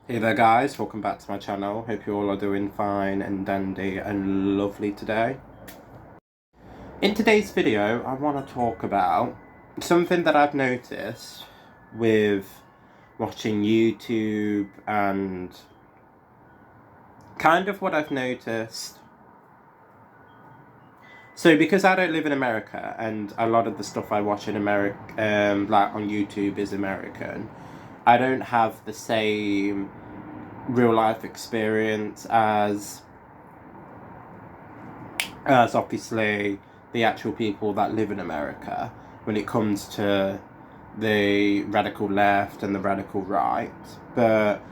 Hey there guys, welcome back to my channel. Hope you all are doing fine and dandy and lovely today. In today's video, I want to talk about something that I've noticed with watching YouTube and kind of what I've noticed. So because I don't live in America and a lot of the stuff I watch in America, like on YouTube is American, I don't have the same real life experience as obviously the actual people that live in America when it comes to the radical left and the radical right. But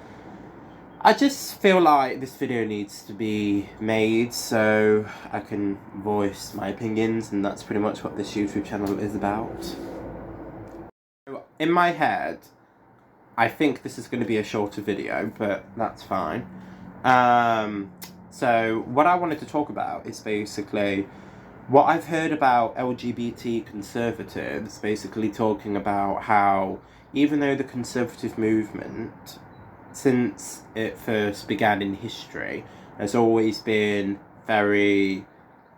I just feel like this video needs to be made so I can voice my opinions, and that's pretty much what this YouTube channel is about. In my head, I think this is going to be a shorter video, but that's fine. So what I wanted to talk about is basically what I've heard about LGBT conservatives, basically talking about how even though the conservative movement, since it first began in history, has always been very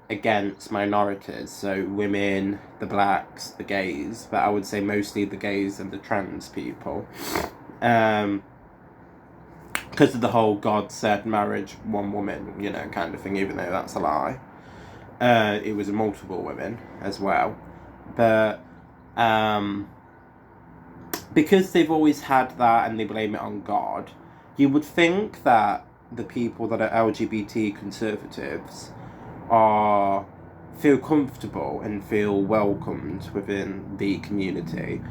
against minorities, so women, the blacks, the gays, but I would say mostly the gays and the trans people. Because of the whole God said marriage, one woman, kind of thing, even though that's a lie. It was multiple women as well. But because they've always had that and they blame it on God, you would think that the people that are LGBT conservatives feel comfortable and feel welcomed within the community,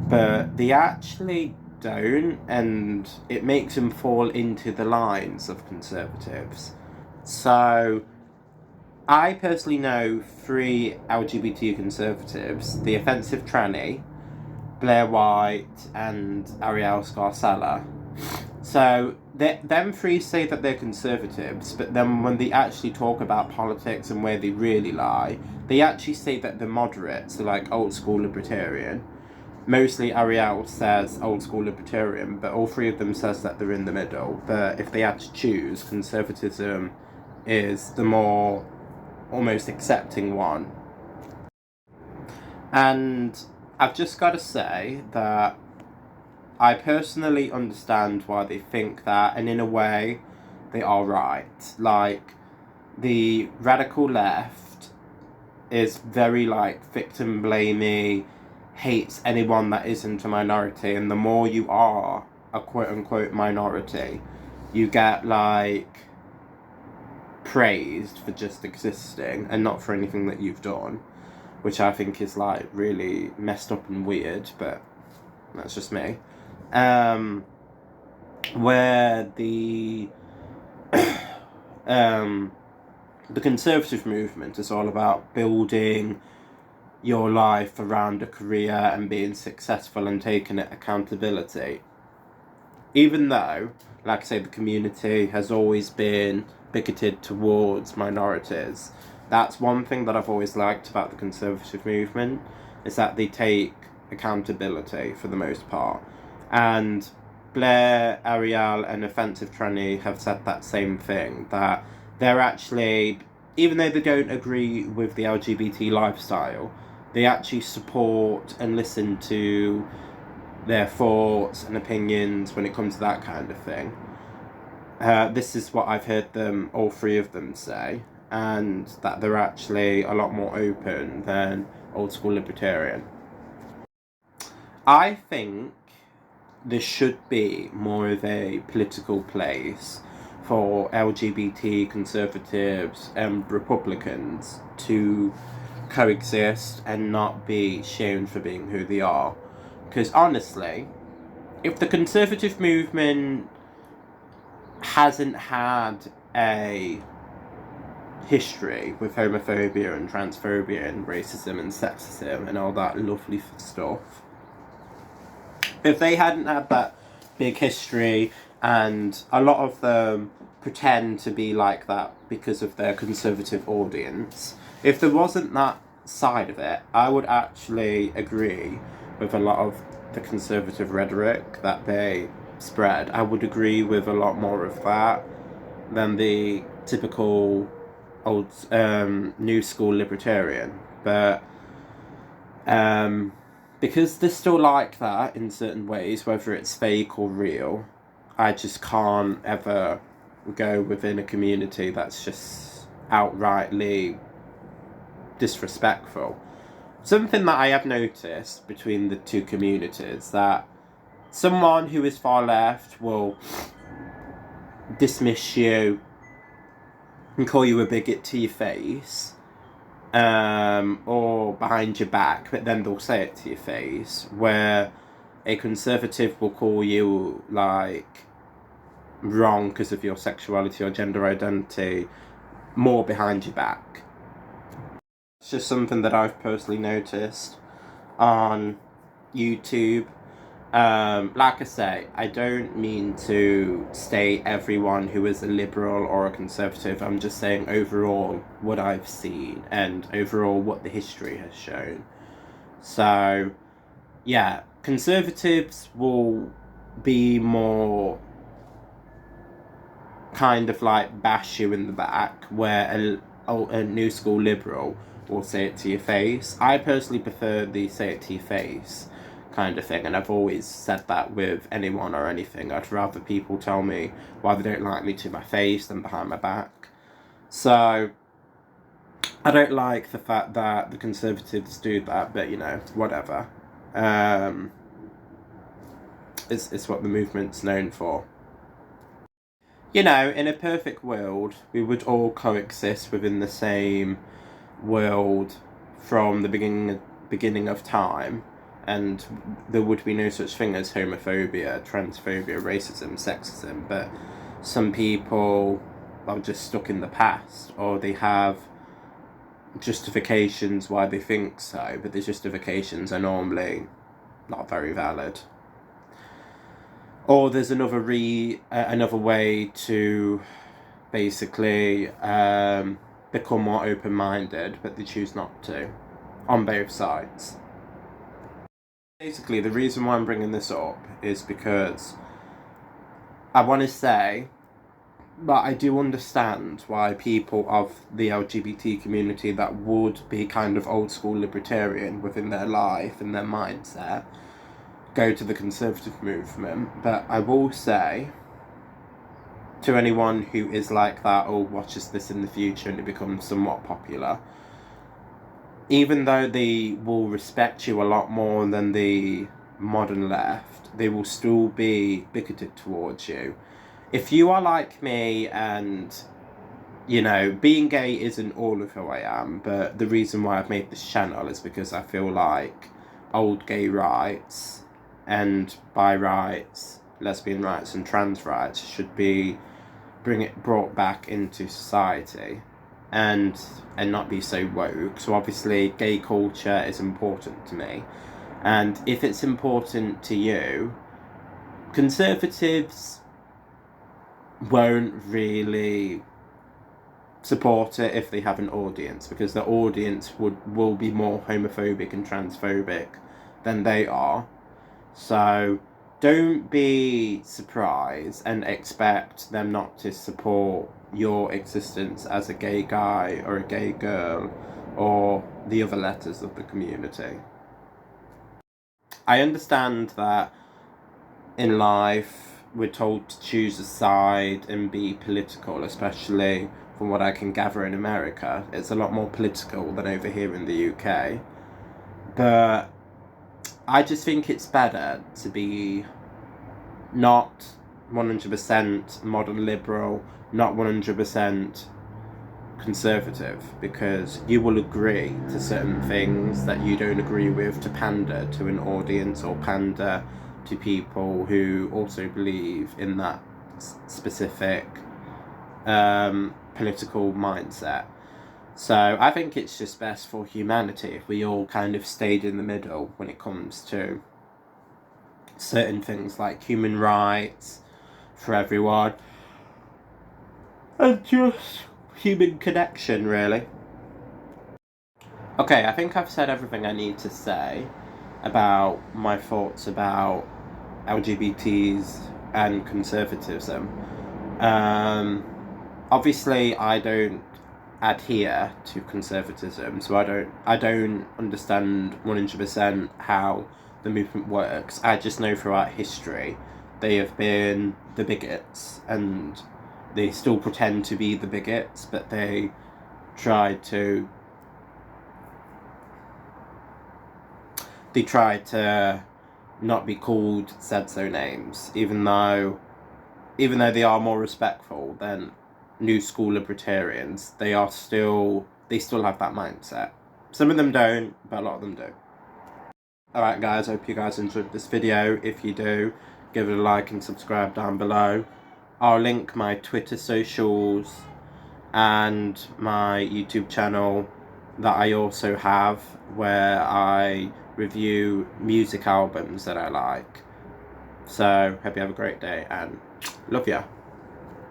but they actually don't, and it makes them fall into the lines of conservatives. So I personally know 3 LGBT conservatives: the offensive tranny, Blair White, and Ariel Scarcella. So them 3 say that they're conservatives, but then when they actually talk about politics and where they really lie, they actually say that they're moderates, they're like old school libertarian. Mostly Ariel says old school libertarian, but all 3 of them says that they're in the middle. But if they had to choose, conservatism is the more almost accepting one. And I've just got to say that I personally understand why they think that, and in a way, they are right. Like, the radical left is very, victim blamey, hates anyone that isn't a minority, and the more you are a quote-unquote minority, you get, praised for just existing, and not for anything that you've done, which I think is, really messed up and weird, but that's just me. Where the conservative movement is all about building your life around a career and being successful and taking it accountability. Even though, like I say, the community has always been bigoted towards minorities, that's one thing that I've always liked about the conservative movement, is that they take accountability for the most part. And Blair, Ariel, and Offensive Tranny have said that same thing, that they're actually, even though they don't agree with the LGBT lifestyle, they actually support and listen to their thoughts and opinions when it comes to that kind of thing. This is what I've heard them, all 3 of them, say, and that they're actually a lot more open than old school libertarian. I think there should be more of a political place for LGBT conservatives and Republicans to coexist and not be shamed for being who they are. Because honestly, if the conservative movement hasn't had a history with homophobia and transphobia and racism and sexism and all that lovely stuff, if they hadn't had that big history, and a lot of them pretend to be like that because of their conservative audience, if there wasn't that side of it, I would actually agree with a lot of the conservative rhetoric that they spread, I would agree with a lot more of that than the typical old new school libertarian. But because they're still like that in certain ways, whether it's fake or real, I just can't ever go within a community that's just outrightly disrespectful. Something that I have noticed between the two communities, that someone who is far left will dismiss you and call you a bigot to your face, or behind your back, but then they'll say it to your face, where a conservative will call you, like, wrong because of your sexuality or gender identity more behind your back. It's just something that I've personally noticed on YouTube. Like I say, I don't mean to state everyone who is a liberal or a conservative. I'm just saying overall what I've seen and overall what the history has shown. So, yeah, conservatives will be more kind of like bash you in the back, where a new school liberal will say it to your face. I personally prefer the say it to your face kind of thing, and I've always said that with anyone or anything. I'd rather people tell me why they don't like me to my face than behind my back. So I don't like the fact that the conservatives do that, but you know, whatever. It's what the movement's known for. You know, in a perfect world, we would all coexist within the same world from the beginning of time, and there would be no such thing as homophobia, transphobia, racism, sexism. But some people are just stuck in the past, or they have justifications why they think so, but the justifications are normally not very valid. Or there's another way to basically become more open-minded, but they choose not to, on both sides. Basically, the reason why I'm bringing this up is because I want to say that I do understand why people of the LGBT community that would be kind of old school libertarian within their life and their mindset go to the conservative movement. But I will say to anyone who is like that or watches this in the future and it becomes somewhat popular, even though they will respect you a lot more than the modern left, they will still be bigoted towards you. If you are like me, and you know, being gay isn't all of who I am, but the reason why I've made this channel is because I feel like old gay rights and bi rights, lesbian rights and trans rights should be brought back into society, and not be so woke. So obviously gay culture is important to me, and if it's important to you, conservatives won't really support it if they have an audience, because the audience will be more homophobic and transphobic than they are. So don't be surprised and expect them not to support your existence as a gay guy or a gay girl or the other letters of the community. I understand that in life we're told to choose a side and be political, especially from what I can gather in America. It's a lot more political than over here in the UK. But I just think it's better to be not 100% modern liberal, not 100% conservative, because you will agree to certain things that you don't agree with to pander to an audience or pander to people who also believe in that specific political mindset. So I think it's just best for humanity if we all kind of stayed in the middle when it comes to certain things like human rights for everyone and just human connection, really. Okay, I think I've said everything I need to say about my thoughts about LGBTs and conservatism. Obviously, I don't adhere to conservatism, so I don't understand 100% how the movement works. I just know throughout history they have been the bigots, and they still pretend to be the bigots, but they try to not be called said-so names, even though they are more respectful than new school libertarians. They still have that mindset. Some of them don't, but a lot of them do. Alright guys, hope you guys enjoyed this video. If you do, give it a like and subscribe down below. I'll link my Twitter socials and my YouTube channel that I also have, where I review music albums that I like. So, hope you have a great day and love ya.